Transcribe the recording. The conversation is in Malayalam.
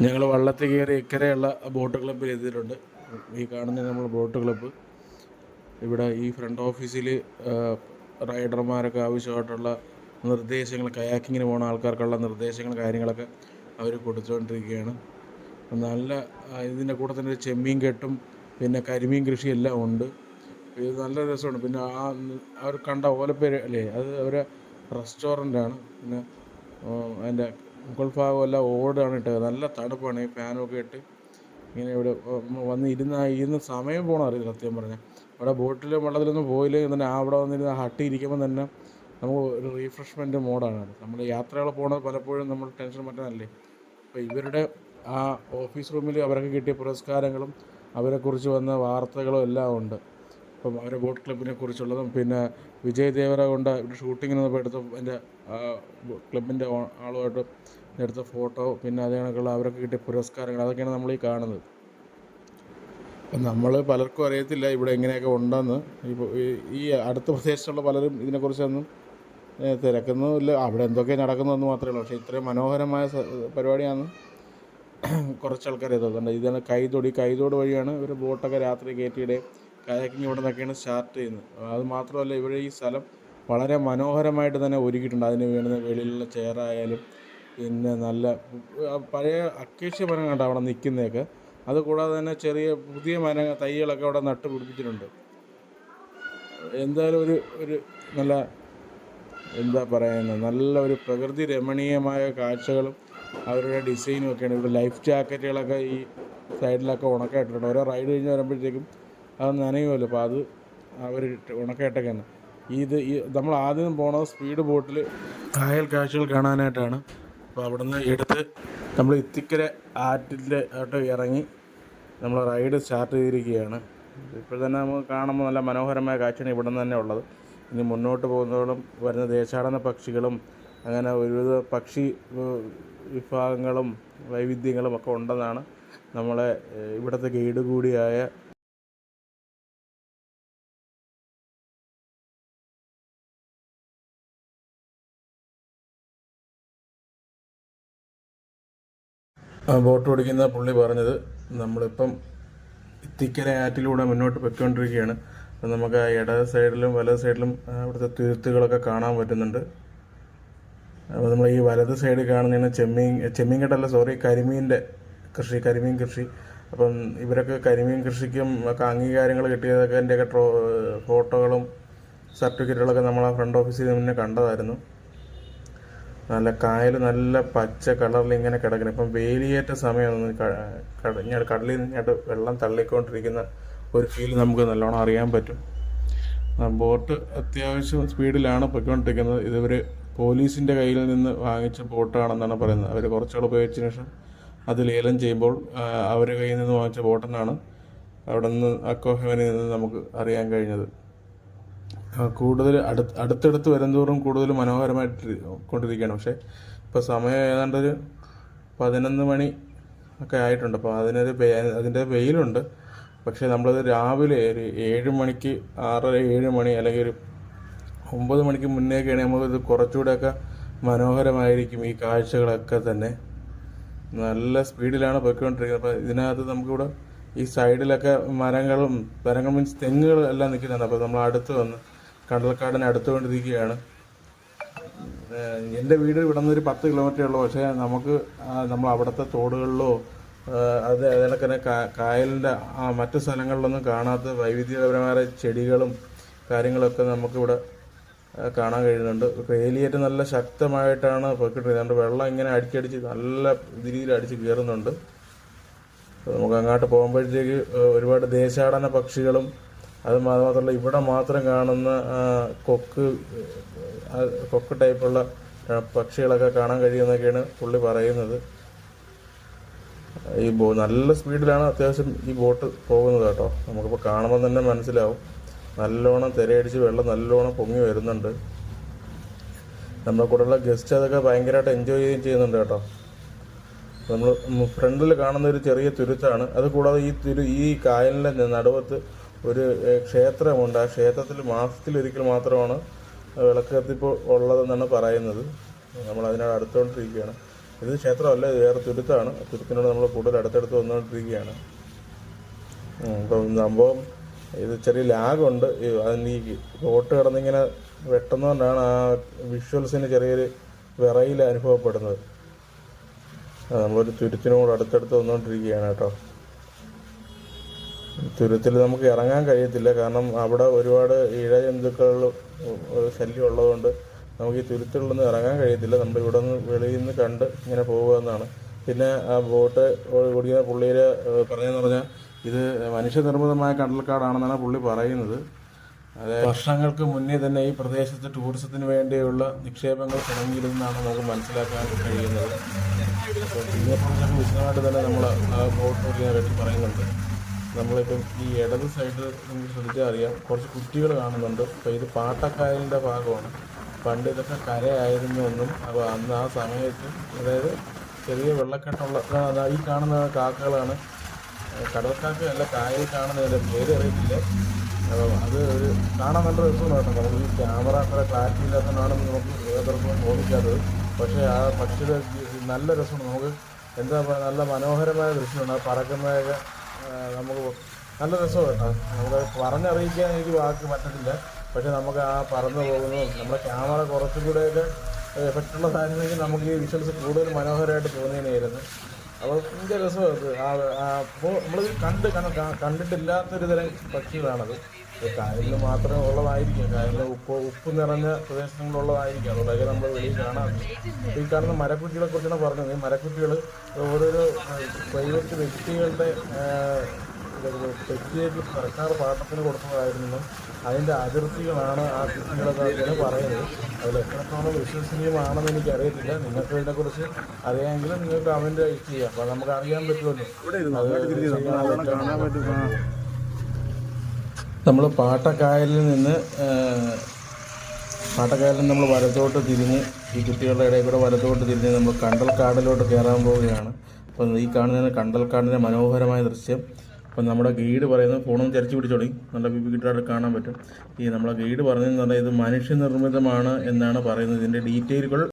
ഞങ്ങൾ വള്ളത്തിൽ കയറി ഇക്കരെയുള്ള ബോട്ട് ക്ലബ്ബിൽ എത്തിയിട്ടുണ്ട്. ഈ കാണുന്ന നമ്മൾ ബോട്ട് ക്ലബ്ബ്. ഇവിടെ ഈ ഫ്രണ്ട് ഓഫീസിൽ റൈഡർമാരൊക്കെ ആവശ്യമായിട്ടുള്ള നിർദ്ദേശങ്ങൾ, കയാക്കിങ്ങിന് പോകുന്ന ആൾക്കാർക്കുള്ള നിർദ്ദേശങ്ങൾ, കാര്യങ്ങളൊക്കെ അവർ കൊടുത്തുകൊണ്ടിരിക്കുകയാണ്. നല്ല ഇതിൻ്റെ കൂടെ തന്നെ ചെമ്മീൻ കെട്ടും പിന്നെ കരിമീൻ കൃഷിയെല്ലാം ഉണ്ട്. ഇത് നല്ല രസമാണ്. പിന്നെ അവർ കണ്ട ഓലപ്പേര് അല്ലേ, അത് അവരെ റെസ്റ്റോറൻ്റാണ്. പിന്നെ അതിൻ്റെ മുകൾ ഭാഗമെല്ലാം ഓടാണ് ഇട്ടത്. നല്ല തണുപ്പാണ്. ഈ ഫാനൊക്കെ ഇട്ട് ഇങ്ങനെ ഇവിടെ വന്ന് ഇരുന്ന് സമയം പോകണം അറിയില്ല സത്യം പറഞ്ഞാൽ. അവിടെ ബോട്ടിലും വെള്ളത്തിലൊന്നും പോയില്ലെങ്കിൽ തന്നെ അവിടെ വന്നിരുന്ന് ഹട്ടി ഇരിക്കുമ്പോൾ തന്നെ നമുക്ക് ഒരു റീഫ്രഷ്മെൻറ്റ് മോഡാണ്. നമ്മൾ യാത്രകൾ പോകണത് പലപ്പോഴും നമ്മൾ ടെൻഷൻ മാറ്റാനല്ലേ. അപ്പോൾ ഇവരുടെ ആ ഓഫീസ് റൂമിൽ അവർക്ക് കിട്ടിയ പുരസ്കാരങ്ങളും അവരെക്കുറിച്ച് വന്ന വാർത്തകളും എല്ലാം ഉണ്ട്. അപ്പം അവരെ ബോട്ട് ക്ലബിനെ കുറിച്ചുള്ളതും പിന്നെ വിജയ് ദേവര കൊണ്ട് ഇവിടെ ഷൂട്ടിങ്ങിന് വന്നപ്പോൾ എടുത്ത എൻ്റെ ക്ലബിൻ്റെ ആളുമായിട്ട് എടുത്ത ഫോട്ടോ, പിന്നെ അതേ കണക്കുള്ള അവർക്ക് കിട്ടിയ പുരസ്കാരങ്ങൾ, അതൊക്കെയാണ് നമ്മൾ ഈ കാണുന്നത്. അപ്പം നമ്മൾ പലർക്കും അറിയത്തില്ല ഇവിടെ എങ്ങനെയൊക്കെ ഉണ്ടെന്ന്. ഈ അടുത്ത പ്രദേശത്തുള്ള പലരും ഇതിനെക്കുറിച്ചൊന്നും തിരക്കുന്നുമില്ല. അവിടെ എന്തൊക്കെ നടക്കുന്നതെന്ന് മാത്രമേ ഉള്ളൂ. പക്ഷേ ഇത്രയും മനോഹരമായ പരിപാടിയാണ് കുറച്ച് ആൾക്കാർ എത്തുന്നുണ്ട്. ഇതാണ് കൈതോട് വഴിയാണ് ഇവർ ബോട്ടൊക്കെ രാത്രി കയറ്റിയിടുകയും കയാക്കിങ് ഇവിടെ നിന്നൊക്കെയാണ് സ്റ്റാർട്ട് ചെയ്യുന്നത്. അത് മാത്രമല്ല ഇവിടെ ഈ സ്ഥലം വളരെ മനോഹരമായിട്ട് തന്നെ ഒരുക്കിയിട്ടുണ്ട്. അതിന് വേണ്ടുന്ന വെളിയിലുള്ള ചെയറായാലും പിന്നെ നല്ല പഴയ അക്കേഷ്യ മരം കണ്ട അവിടെ നിൽക്കുന്നതൊക്കെ. അതുകൂടാതെ തന്നെ ചെറിയ പുതിയ തൈകളൊക്കെ അവിടെ നട്ട് പിടിപ്പിച്ചിട്ടുണ്ട്. എന്തായാലും ഒരു നല്ല എന്താ പറയുന്നത്, നല്ല ഒരു പ്രകൃതി രമണീയമായ കാഴ്ചകളും അവരുടെ ഡിസൈനും ഒക്കെയാണ്. ഇവിടെ ലൈഫ് ജാക്കറ്റുകളൊക്കെ ഈ സൈഡിലൊക്കെ ഉണക്കായിട്ടുണ്ട്. ഓരോ റൈഡ് കഴിഞ്ഞ് വരുമ്പോഴത്തേക്കും അത് നനയുമല്ലോ, അപ്പോൾ അത് അവർ ഉണക്കായിട്ടൊക്കെയാണ്. നമ്മൾ ആദ്യം പോണത് സ്പീഡ് ബോട്ടിൽ കായൽ കാഴ്ചകൾ കാണാനായിട്ടാണ്. അപ്പോൾ അവിടെ നിന്ന് എടുത്ത് നമ്മൾ ഇത്തിക്കര ആറ്റിൻ്റെ ആയിട്ട് ഇറങ്ങി നമ്മൾ റൈഡ് സ്റ്റാർട്ട് ചെയ്തിരിക്കുകയാണ്. ഇപ്പോൾ തന്നെ നമുക്ക് കാണുമ്പോൾ നല്ല മനോഹരമായ കാഴ്ചയാണ് ഇവിടെ നിന്ന് തന്നെ ഉള്ളത്. ഇനി മുന്നോട്ട് പോകുന്നതോളം വരുന്ന ദേശാടന പക്ഷികളും അങ്ങനെ ഒരുവിധ പക്ഷി വിഭാഗങ്ങളും വൈവിധ്യങ്ങളും ഒക്കെ ഉണ്ടെന്നാണ് നമ്മളെ ഇവിടുത്തെ ഗൈഡ് കൂടിയായ ബോട്ട് ഓടിക്കുന്ന പുള്ളി പറഞ്ഞത്. നമ്മളിപ്പം ഇത്തിക്കര ആറ്റിലൂടെ മുന്നോട്ട് പൊയ്ക്കൊണ്ടിരിക്കുകയാണ്. അപ്പം നമുക്ക് ആ ഇടത് സൈഡിലും വലത് സൈഡിലും അവിടുത്തെ തുരുത്തുകളൊക്കെ കാണാൻ പറ്റുന്നുണ്ട്. അപ്പോൾ നമ്മൾ ഈ വലത് സൈഡിൽ കാണുന്നതാണ് ചെമ്മീൻ കെട്ടല്ല, കരിമീൻ കൃഷി. അപ്പം ഇവരൊക്കെ കരിമീൻ കൃഷിക്കും ഒക്കെ അംഗീകാരങ്ങൾ കിട്ടിയതൊക്കെ എൻ്റെയൊക്കെ ഫോട്ടോകളും സർട്ടിഫിക്കറ്റുകളൊക്കെ നമ്മൾ ആ ഫ്രണ്ട് ഓഫീസിൽ മുന്നേ കണ്ടതായിരുന്നു. നല്ല കായൽ നല്ല പച്ച കളറിൽ ഇങ്ങനെ കിടക്കണം. ഇപ്പം വേലിയേറ്റ സമയമൊന്നും കടലിൽ നിന്നിട്ട് വെള്ളം തള്ളിക്കൊണ്ടിരിക്കുന്ന ഒരു ഫീൽ നമുക്ക് നല്ലോണം അറിയാൻ പറ്റും. ബോട്ട് അത്യാവശ്യം സ്പീഡിലാണ് പൊയ്ക്കൊണ്ടിരിക്കുന്നത്. ഇതൊരു പോലീസിൻ്റെ കയ്യിൽ നിന്ന് വാങ്ങിച്ച ബോട്ടാണെന്നാണ് പറയുന്നത്. അവർ കുറച്ചുകൂടെ ഉപയോഗിച്ചതിന് ശേഷം അത് ലേലം ചെയ്യുമ്പോൾ അവരുടെ കയ്യിൽ നിന്ന് വാങ്ങിച്ച ബോട്ടെന്നാണ് അവിടെ നിന്ന് അക്വാഹവനിൽ നിന്ന് നമുക്ക് അറിയാൻ കഴിഞ്ഞത്. കൂടുതൽ അടുത്തടുത്ത് വരുന്തോറും കൂടുതൽ മനോഹരമായിട്ട് കൊണ്ടിരിക്കുകയാണ്. പക്ഷേ ഇപ്പോൾ സമയം ഏതാണ്ടൊരു 11 മണി ഒക്കെ ആയിട്ടുണ്ട്. അപ്പോൾ അതിൻ്റെ വെയിലുണ്ട്. പക്ഷേ നമ്മളത് രാവിലെ ഒരു 7 മണിക്ക് 6:30 7 മണി അല്ലെങ്കിൽ ഒരു 9 മണിക്ക് മുന്നേയൊക്കെയാണെങ്കിൽ നമുക്കിത് കുറച്ചുകൂടെയൊക്കെ മനോഹരമായിരിക്കും. ഈ കാഴ്ചകളൊക്കെ തന്നെ നല്ല സ്പീഡിലാണ് പോയിക്കൊണ്ടിരിക്കുന്നത്. അപ്പോൾ ഇതിനകത്ത് നമുക്കിവിടെ ഈ സൈഡിലൊക്കെ മരങ്ങൾ മീൻസ് തെങ്ങുകൾ എല്ലാം നിൽക്കുന്നുണ്ട്. അപ്പോൾ നമ്മൾ അടുത്ത് വന്ന് കണ്ടൽക്കാടിനെ അടുത്തുകൊണ്ടിരിക്കുകയാണ്. എൻ്റെ വീട് ഇവിടെ നിന്ന് ഒരു 10 കിലോമീറ്ററേ ഉള്ളൂ. പക്ഷേ നമ്മൾ അവിടുത്തെ തോടുകളിലോ അതിനൊക്കെ കായലിൻ്റെ മറ്റു സ്ഥലങ്ങളിലൊന്നും കാണാത്ത വൈവിധ്യപരമായ ചെടികളും കാര്യങ്ങളൊക്കെ നമുക്കിവിടെ കാണാൻ കഴിയുന്നുണ്ട്. വേലിയേറ്റ് നല്ല ശക്തമായിട്ടാണ് പോയിക്കൊണ്ടിരിക്കുന്നത്. വെള്ളം ഇങ്ങനെ അടിച്ചടിച്ച് നല്ല രീതിയിൽ അടിച്ച് കയറുന്നുണ്ട്. നമുക്ക് അങ്ങോട്ട് പോകുമ്പോഴത്തേക്ക് ഒരുപാട് ദേശാടന പക്ഷികളും അത് മാത്രമല്ല ഇവിടെ മാത്രം കാണുന്ന കൊക്ക് ടൈപ്പുള്ള പക്ഷികളൊക്കെ കാണാൻ കഴിയുമെന്നൊക്കെയാണ് പുള്ളി പറയുന്നത്. നല്ല സ്പീഡിലാണ് അത്യാവശ്യം ഈ ബോട്ട് പോകുന്നത് കേട്ടോ. നമുക്കിപ്പോൾ കാണുമ്പോൾ തന്നെ മനസ്സിലാവും. നല്ലോണം തിരയടിച്ച് വെള്ളം നല്ലോണം പൊങ്ങി വരുന്നുണ്ട്. നമ്മുടെ കൂടെയുള്ള ഗസ്റ്റ് അതൊക്കെ ഭയങ്കരമായിട്ട് എൻജോയ് ചെയ്യുന്നുണ്ട് കേട്ടോ. നമ്മൾ ഫ്രണ്ടിൽ കാണുന്ന ഒരു ചെറിയ തുരുത്താണ്. അതുകൂടാതെ ഈ കായലിൻ്റെ നടുവത്ത് ഒരു ക്ഷേത്രമുണ്ട്. ആ ക്ഷേത്രത്തിൽ മാസത്തിലൊരിക്കൽ മാത്രമാണ് വിളക്ക് കത്തിപ്പ് ഉള്ളതെന്നാണ് പറയുന്നത്. നമ്മൾ അതിനോട് അടുത്തുകൊണ്ടിരിക്കുകയാണ്. ഇത് ക്ഷേത്രമല്ല, ഇത് വേറെ തുരുത്താണ്. തുരുത്തിനോട് നമ്മൾ കൂടുതൽ അടുത്തടുത്ത് വന്നുകൊണ്ടിരിക്കുകയാണ്. ഇപ്പം സംഭവം ഇത് ചെറിയ ലാഗുണ്ട്. അതിന് ഈ ബോട്ട് കിടന്നിങ്ങനെ വെട്ടുന്നതുകൊണ്ടാണ് ആ വിഷ്വൽസിന് ചെറിയൊരു വിറയിൽ അനുഭവപ്പെടുന്നത്. നമ്മളൊരു തുരുത്തിനോട് അടുത്തടുത്ത് വന്നുകൊണ്ടിരിക്കുകയാണ് കേട്ടോ. തുരുത്തിൽ നമുക്ക് ഇറങ്ങാൻ കഴിയത്തില്ല, കാരണം അവിടെ ഒരുപാട് ഇഴജന്തുക്കൾ ശല്യം ഉള്ളതുകൊണ്ട് നമുക്ക് ഈ തുരുത്തിലൊന്നും ഇറങ്ങാൻ കഴിയത്തില്ല. നമ്മൾ ഇവിടെ നിന്ന് വെളിയിൽ നിന്ന് കണ്ട് ഇങ്ങനെ പോകുകയെന്നാണ്. പിന്നെ ആ ബോട്ട് ഓടിക്കുന്ന പുള്ളിയിൽ പറഞ്ഞതെന്ന് പറഞ്ഞാൽ ഇത് മനുഷ്യനിർമ്മിതമായ കണ്ടൽക്കാടാണെന്നാണ് പുള്ളി പറയുന്നത്. അതായത് വർഷങ്ങൾക്ക് മുന്നേ തന്നെ ഈ പ്രദേശത്ത് ടൂറിസത്തിന് വേണ്ടിയുള്ള നിക്ഷേപങ്ങൾ തുടങ്ങിയിരുന്നാണ് നമുക്ക് മനസ്സിലാക്കാൻ കഴിയുന്നത്. അപ്പോൾ ഇതിനെക്കുറിച്ചൊക്കെ വിശദമായിട്ട് തന്നെ നമ്മൾ ആ ബോട്ട് ഓടിക്കാനായിട്ട് പറയുന്നുണ്ട്. നമ്മളിപ്പം ഈ ഇടത് സൈഡ് നമുക്ക് ശ്രദ്ധിച്ചാൽ അറിയാം, കുറച്ച് കുറ്റികൾ കാണുന്നുണ്ട്. അപ്പോൾ ഇത് പാട്ടക്കായലിൻ്റെ ഭാഗമാണ്. പണ്ട് ഇതൊക്കെ കരയായിരുന്നു എന്നും, അപ്പോൾ അന്ന് ആ സമയത്ത് അതായത് ചെറിയ വെള്ളക്കെട്ടുള്ള ഈ കാണുന്ന കാക്കകളാണ്. കടൽക്കാക്കയല്ല, കായൽ കാണുന്നതിൻ്റെ പേര് അറിയത്തില്ല. അത് ഒരു കാണാൻ നല്ല രസമാണ് കേട്ടോ. നമുക്ക് ഈ ക്യാമറ അത്ര ക്ലാരിറ്റി ഇല്ലാത്തതുകൊണ്ടാണ് നമുക്ക് ഏതൊക്കെ തോന്നിക്കാത്തത്. പക്ഷേ ആ പക്ഷിയുടെ നല്ല രസമാണ്. നമുക്ക് എന്താ പറയുക, നല്ല മനോഹരമായ ദൃശ്യമാണ്. ആ പറക്കുന്നതൊക്കെ നമുക്ക് നല്ല രസമാണ് കേട്ടോ. നമുക്ക് പറഞ്ഞറിയിക്കാൻ എനിക്ക് വാക്ക് പറ്റത്തില്ല. പക്ഷേ നമുക്ക് ആ പറന്നു പോകുന്നതും നമ്മുടെ ക്യാമറ കുറച്ചും കൂടെയൊക്കെ എഫക്റ്റുള്ളതായിരുന്നെങ്കിൽ നമുക്ക് ഈ വിഷ്വൽസ് കൂടുതൽ മനോഹരമായിട്ട് തോന്നിയേനായിരുന്നു. അപ്പോൾ ഭയങ്കര രസമാണ്. അപ്പോൾ നമ്മളിത് കണ്ടിട്ടില്ലാത്തൊരു തരം പക്ഷികളാണത്. കായലിൽ മാത്രമേ ഉള്ളതായിരിക്കും, കായലിൽ ഉപ്പ് നിറഞ്ഞ പ്രദേശങ്ങളിലുള്ളതായിരിക്കും. അതുകൊണ്ടൊക്കെ നമ്മൾ വെളിയിൽ കാണാറുണ്ട്. ഈ കാണുന്ന മരക്കുറ്റികളെ കുറിച്ചാണ് പറഞ്ഞത്. ഈ മരക്കുറ്റികൾ ഓരോരോ പ്രൈവറ്റ് വ്യക്തികളുടെ തെറ്റിയേക്ക് സർക്കാർ പാട്ടത്തിന് കൊടുത്തതായിരുന്നു. അതിൻ്റെ അതിർത്തികളാണ് ആ കുറ്റികളൊക്കെയാണ് പറയുന്നത്. അതിൽ എത്രത്തോളം വിശ്വസനീയമാണെന്ന് എനിക്കറിയത്തില്ല. നിങ്ങൾക്ക് ഇതിനെക്കുറിച്ച് അറിയാമെങ്കിൽ നിങ്ങൾക്ക് കമൻറ്റ് ചെയ്യാം. അപ്പോൾ നമുക്ക് അറിയാൻ പറ്റുമല്ലോ. നമ്മൾ പാട്ടക്കായലിൽ നിന്ന് നമ്മൾ വലത്തോട്ട് തിരിഞ്ഞ് ഈ കുട്ടികളുടെ ഇടയിൽ കൂടെ വലത്തോട്ട് തിരിഞ്ഞ് നമ്മൾ കണ്ടൽക്കാടിലോട്ട് കയറാൻ പോവുകയാണ്. അപ്പം ഈ കാണുന്നതിന് കണ്ടൽക്കാടിൻ്റെ മനോഹരമായ ദൃശ്യം. അപ്പം നമ്മുടെ ഗൈഡ് പറയുന്നത്, ഫോണൊന്ന് ചരിച്ച് പിടിച്ചോളി, നല്ല കിട്ടായിട്ട് കാണാൻ പറ്റും. ഈ നമ്മളെ ഗൈഡ് പറഞ്ഞതെന്ന് പറഞ്ഞാൽ ഇത് മനുഷ്യനിർമ്മിതമാണ് എന്നാണ് പറയുന്നത്. ഇതിൻ്റെ ഡീറ്റെയിലുകൾ